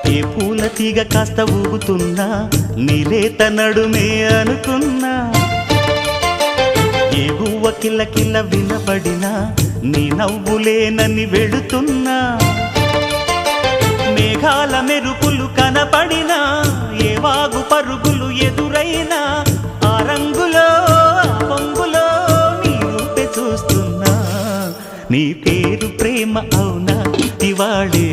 ఏ పూల తీగ కాస్త ఊగుతున్నా నీలేత నడుమే అనుకున్నా ఏ గువ్వ కిల్ల కిల్ల వినబడినా నీ నవ్వులేనని వెళుతున్నా మేఘాల మెరుపులు కనపడినా ఏ వాగు పరుగులు ఎదురైనా ఆ రంగులో ఆ పొంగులో నీ రూపే చూస్తున్నా నీ పేరు ప్రేమ అవునా ఇవాళే